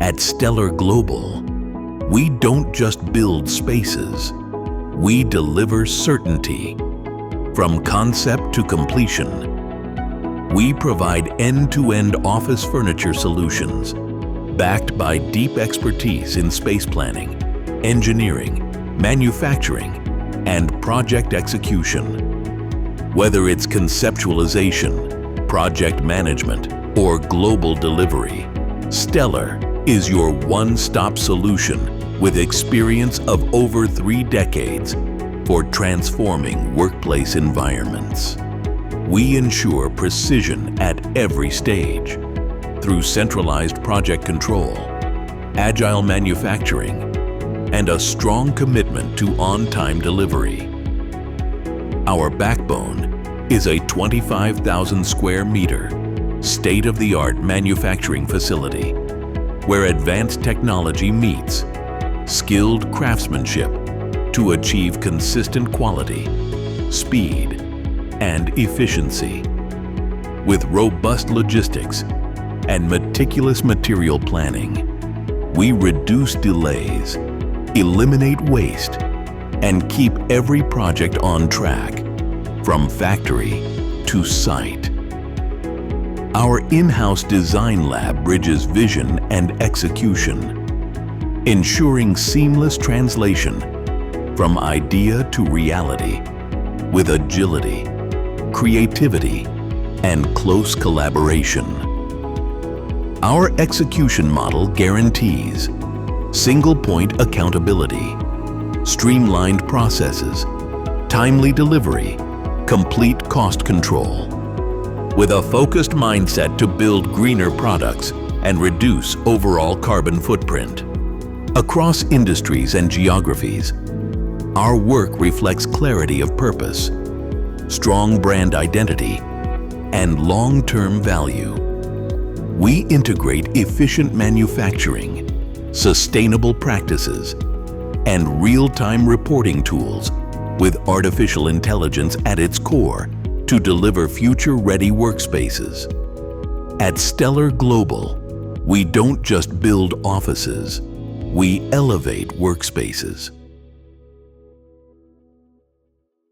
At Stellar Global, we don't just build spaces, we deliver certainty. From concept to completion, we provide end-to-end office furniture solutions backed by deep expertise in space planning, engineering, manufacturing, and project execution. Whether it's conceptualization, project management, or global delivery, Stellar is your one-stop solution with experience of over 3 decades for transforming workplace environments. We ensure precision at every stage through centralized project control, agile manufacturing, and a strong commitment to on-time delivery. Our backbone is a 25,000 square meter, state-of-the-art manufacturing facility where advanced technology meets skilled craftsmanship to achieve consistent quality, speed, and efficiency. With robust logistics and meticulous material planning, we reduce delays, eliminate waste, and keep every project on track, from factory to site. Our in-house design lab bridges vision and execution, ensuring seamless translation from idea to reality with agility, creativity, and close collaboration. Our execution model guarantees single-point accountability, streamlined processes, timely delivery, complete cost control, with a focused mindset to build greener products and reduce overall carbon footprint. Across industries and geographies, our work reflects clarity of purpose, strong brand identity, and long-term value. We integrate efficient manufacturing, sustainable practices, and real-time reporting tools with artificial intelligence at its core to deliver future-ready workspaces. At Stellar Global, we don't just build offices, we elevate workspaces.